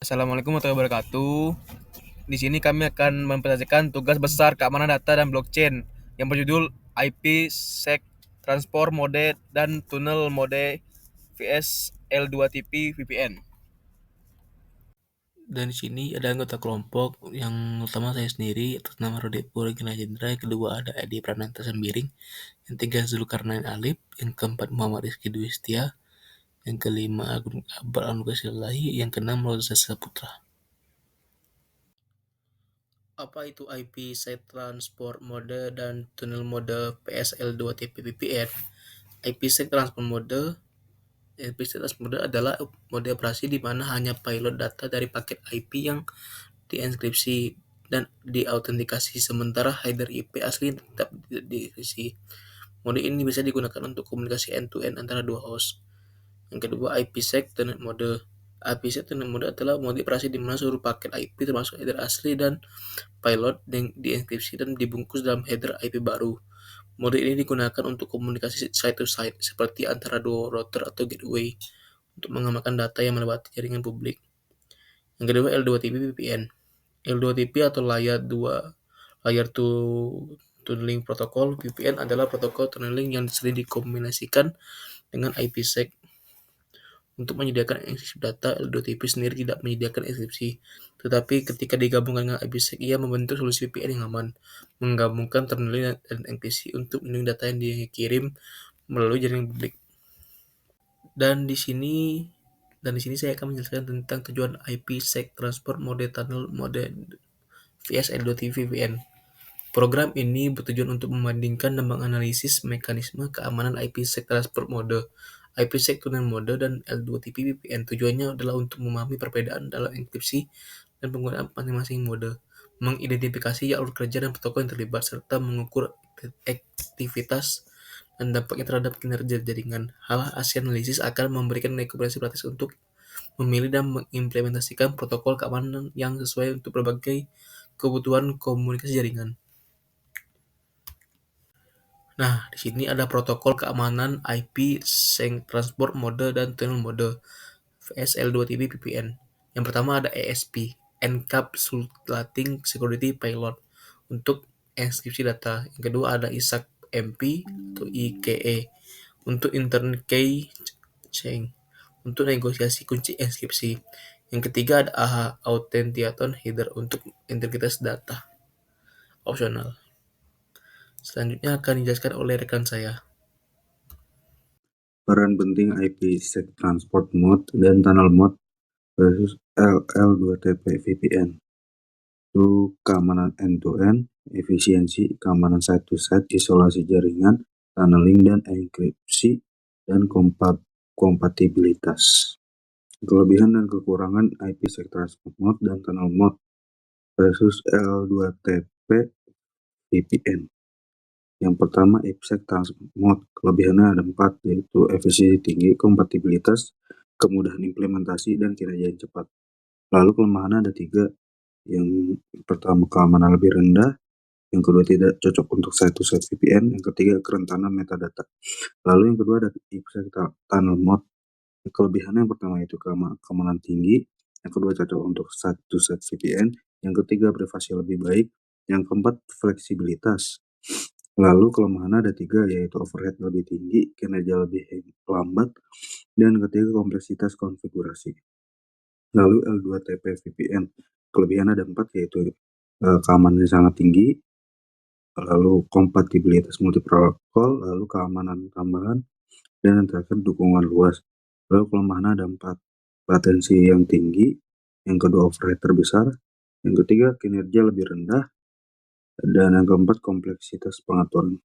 Assalamualaikum warahmatullahi wabarakatuh. Di sini kami akan mempresentasikan tugas besar keamanan data dan blockchain yang berjudul IPsec Transport Mode dan Tunnel Mode vs L2TP VPN. Dan di sini ada anggota kelompok yang utama saya sendiri atas nama Rodepo Regina Jendra, yang kedua ada Edi Prananta Sembiring, yang tiga Zulkarnain Alip, yang keempat Muhammad Rizky Dwistia, yang kelima Agung Akbar Anugerah, yang keenam Rosa Saputra. Apa itu IPsec Transport Mode dan Tunnel Mode PSL2TP VPN? IPsec Transport Mode IPsec Transport Mode adalah mode operasi di mana hanya payload data dari paket IP yang dienkripsi dan diautentikasi, sementara header IP asli tetap dienkripsi. Mode ini bisa digunakan untuk komunikasi end-to-end antara dua host. Yang kedua, IPsec Tunnel Mode. IPsec Tunnel Mode adalah mode operasi di mana seluruh paket IP termasuk header asli dan payload dienkripsi dan dibungkus dalam header IP baru. Mode ini digunakan untuk komunikasi site-to-site seperti antara dua router atau gateway untuk mengamankan data yang melewati jaringan publik. Yang kedua, L2TP VPN. L2TP atau Layer 2 Tunneling Protocol VPN adalah protokol tunneling yang sering dikombinasikan dengan IPsec. Untuk menyediakan enkripsi data, L2TP sendiri tidak menyediakan enkripsi, tetapi ketika digabungkan dengan IPsec, ia membentuk solusi VPN yang aman, menggabungkan tunneling dan enkripsi untuk melindungi data yang dikirim melalui jaringan publik. Dan di sini saya akan menjelaskan tentang tujuan IPsec Transport Mode Tunnel Mode vs L2TP VPN. Program ini bertujuan untuk membandingkan dan menganalisis mekanisme keamanan IPsec Transport Mode, IPsec Tunnel Mode, dan L2TP VPN. Tujuannya adalah untuk memahami perbedaan dalam enkripsi dan penggunaan masing-masing mode, mengidentifikasi alur kerja dan protokol yang terlibat, serta mengukur aktivitas dan dampaknya terhadap kinerja jaringan. Hasil analisis akan memberikan rekomendasi praktis untuk memilih dan mengimplementasikan protokol keamanan yang sesuai untuk berbagai kebutuhan komunikasi jaringan. Nah, di sini ada protokol keamanan IPsec Transport Mode dan Tunnel Mode VSL2TP VPN. Yang pertama ada ESP, Encapsulating Security Payload, untuk enkripsi data. Yang kedua ada ISAC-MP atau IKE, untuk Internet Key Chain, untuk negosiasi kunci enkripsi. Yang ketiga ada AHA, Authenticator Header, untuk integritas data. Opsional. Selanjutnya akan dijelaskan oleh rekan saya. Peran penting IPsec Transport Mode dan Tunnel Mode versus LL2TP VPN. Itu keamanan end-to-end, efisiensi, keamanan site-to-site, isolasi jaringan, tunneling dan enkripsi, dan kompatibilitas. Kelebihan dan kekurangan IPsec Transport Mode dan Tunnel Mode versus L2TP VPN. Yang pertama, IPsec Transport Mode. Kelebihannya ada 4, yaitu efisiensi tinggi, kompatibilitas, kemudahan implementasi, dan kinerja yang cepat. Lalu kelemahannya ada 3. Yang pertama, keamanan lebih rendah. Yang kedua, tidak cocok untuk site-to-site VPN. Yang ketiga, kerentanan metadata. Lalu yang kedua ada IPsec Tunnel Mode. Kelebihannya yang pertama itu keamanan tinggi. Yang kedua, cocok untuk site-to-site VPN. Yang ketiga, privasi lebih baik. Yang keempat, fleksibilitas. Lalu kelemahannya ada 3, yaitu overhead lebih tinggi, kinerja lebih lambat, dan ketiga, kompleksitas konfigurasi. Lalu L2TP VPN, kelebihannya ada 4, yaitu keamanannya sangat tinggi, lalu kompatibilitas multi-protokol, lalu keamanan tambahan, dan yang terakhir dukungan luas. Lalu kelemahannya ada 4, latensi yang tinggi, yang kedua overhead terbesar, yang ketiga kinerja lebih rendah, dan yang keempat kompleksitas pengaturan.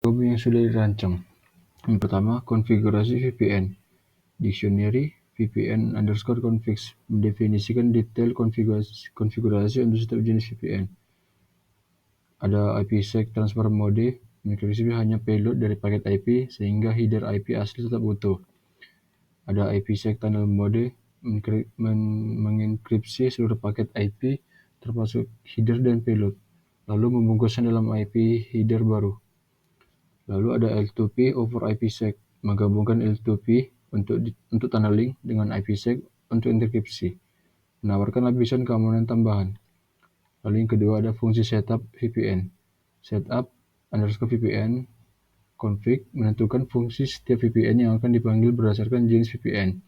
Yang sudah dirancang. Yang pertama, konfigurasi VPN. Dictionary VPN_configs mendefinisikan detail konfigurasi untuk setiap jenis VPN. Ada IPsec Transport Mode, mengenkripsi hanya payload dari paket IP sehingga header IP asli tetap utuh. Ada IPsec Tunnel Mode, mengenkripsi seluruh paket IP termasuk header dan payload, lalu membungkusnya dalam IP header baru. Lalu ada L2P over IPsec, menggabungkan L2P untuk tunneling dengan IPsec untuk enkripsi. menawarkan lapisan keamanan tambahan. Lalu yang kedua ada fungsi setup VPN. Setup underscore VPN config menentukan fungsi setiap VPN yang akan dipanggil berdasarkan jenis VPN.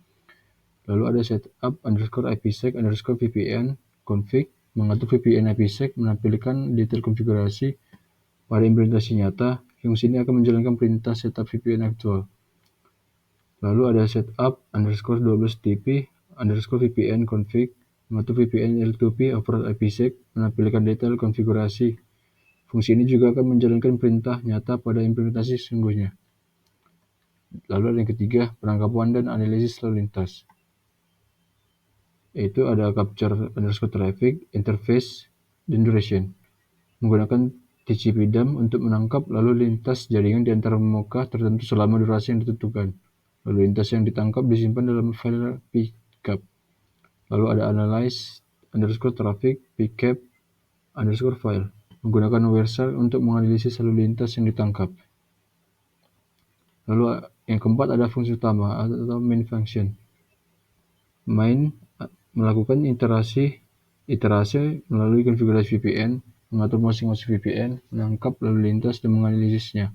Lalu ada setup underscore IPsec underscore VPN config mengatur VPN IPsec menampilkan detail konfigurasi pada implementasi nyata. Fungsi ini akan menjalankan perintah setup VPN aktual. Lalu ada setup underscore 12TP underscore VPN config mengatur VPN L2P over IPsec menampilkan detail konfigurasi. Fungsi ini juga akan menjalankan perintah nyata pada implementasi sesungguhnya. Lalu ada yang ketiga, penangkapan dan analisis lalu lintas. Yaitu ada capture underscore traffic, interface, dan duration. Menggunakan TCP/DAM untuk menangkap lalu lintas jaringan di antara muka tertentu selama durasi yang ditentukan. Lalu lintas yang ditangkap disimpan dalam file pcap. Lalu ada analyze underscore traffic pcap underscore file. Menggunakan WhereShell untuk menganalisis lalu lintas yang ditangkap. Lalu yang keempat ada fungsi utama atau main function. Main melakukan iterasi melalui konfigurasi VPN, mengatur masing-masing VPN, menangkap lalu lintas dan menganalisisnya.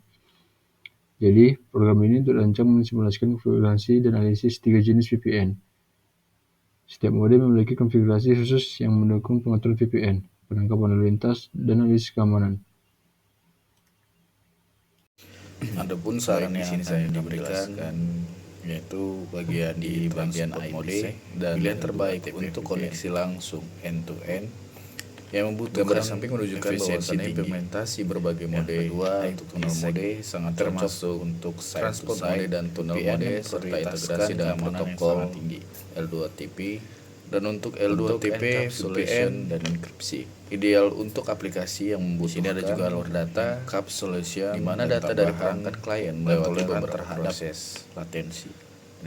Jadi, program ini dirancang mensimulasikan konfigurasi dan analisis 3 jenis VPN. Setiap mode memiliki konfigurasi khusus yang mendukung pengaturan VPN, penangkapan lalu lintas, dan analisis keamanan. Adapun saran yang akan diberikan yaitu bagian di bagian mode dan pilihan terbaik untuk koneksi langsung end-to-end yang membutuhkan samping menunjukkan bahwasannya implementasi berbagai mode. Kedua, untuk tunnel mode sangat termasuk untuk transport mode dan tunnel mode serta integrasi dengan protokol L2TP. Dan untuk L2TP, VPN, dan enkripsi. Ideal untuk aplikasi yang membutuhkan. Di sini ada juga alur data, encapsulation, di mana data dari perangkat klien melewati beberapa proses latensi,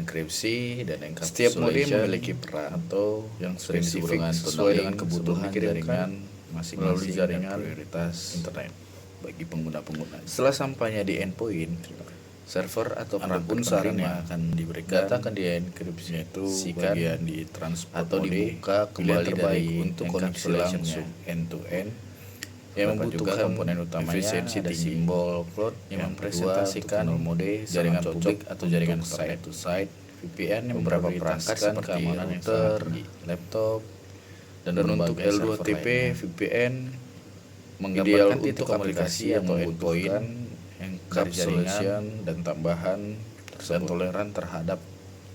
enkripsi, dan encapsulation. Setiap mode memiliki peran atau yang spesifik sesuai dengan kebutuhan jaringan masing-masing jaringan prioritas internet bagi pengguna-pengguna. Setelah sampainya di endpoint, server atau apapun saran yang akan diberikan, data akan dienkripsi itu bagian di transport atau dibuka kembali dari untuk koneksi langsung end-to-end yang membutuhkan komponen utamanya efisiensi ada simbol cloud yang mempresentasikan mode jaringan publik atau jaringan site to site VPN yang beberapa perangkat seperti router, laptop, dan untuk L2TP VPN menggambarkan titik aplikasi atau endpoint encapsulation dan tambahan dan toleran terhadap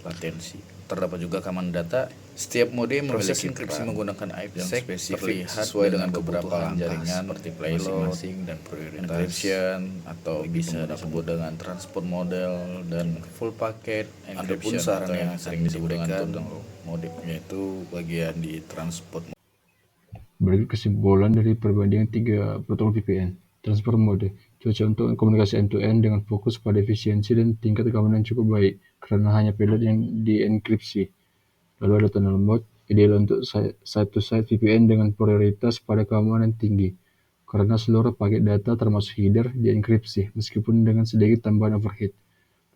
latensi. Terdapat juga keamanan data. Setiap mode memiliki enkripsi menggunakan IPsec yang spesifik sesuai dengan beberapa jaringan seperti payload dan prioritas encryption atau bisa disebut dengan transport model dan full packet encryption. Adapun saran yang sering diberikan mode yaitu bagian di transport. Berikut kesimpulan dari perbandingan 3 protokol VPN. Transport mode cocok untuk komunikasi end-to-end dengan fokus pada efisiensi dan tingkat keamanan cukup baik karena hanya payload yang dienkripsi. Lalu ada tunnel mode, ideal untuk site-to-site VPN dengan prioritas pada keamanan tinggi karena seluruh paket data termasuk header dienkripsi meskipun dengan sedikit tambahan overhead.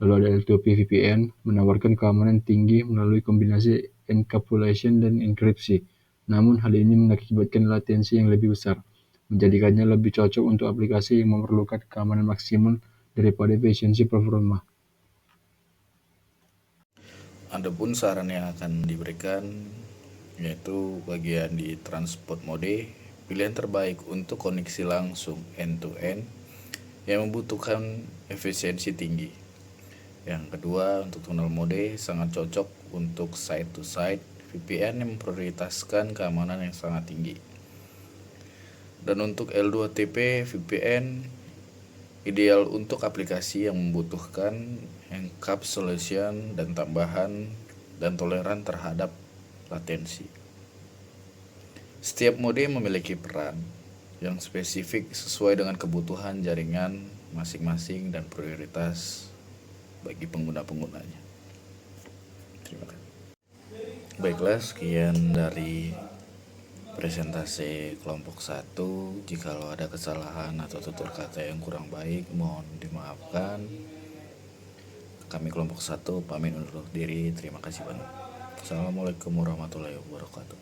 Lalu ada L2P VPN, menawarkan keamanan tinggi melalui kombinasi encapsulation dan enkripsi. Namun hal ini mengakibatkan latensi yang lebih besar, menjadikannya lebih cocok untuk aplikasi yang memerlukan keamanan maksimal daripada efisiensi performa. Adapun saran yang akan diberikan yaitu bagian di transport mode, pilihan terbaik untuk koneksi langsung end-to-end yang membutuhkan efisiensi tinggi. Yang kedua, untuk tunnel mode sangat cocok untuk site-to-site VPN yang memprioritaskan keamanan yang sangat tinggi. Dan untuk L2TP VPN ideal untuk aplikasi yang membutuhkan encapsulation dan tambahan dan toleran terhadap latensi. Setiap mode memiliki peran yang spesifik sesuai dengan kebutuhan jaringan masing-masing dan prioritas bagi pengguna-penggunanya. Terima kasih. Baiklah, sekian dari presentasi kelompok 1. Jikalau ada kesalahan atau tutur kata yang kurang baik, mohon dimaafkan. Kami kelompok 1 pamit undur diri. Terima kasih banyak. Assalamualaikum warahmatullahi wabarakatuh.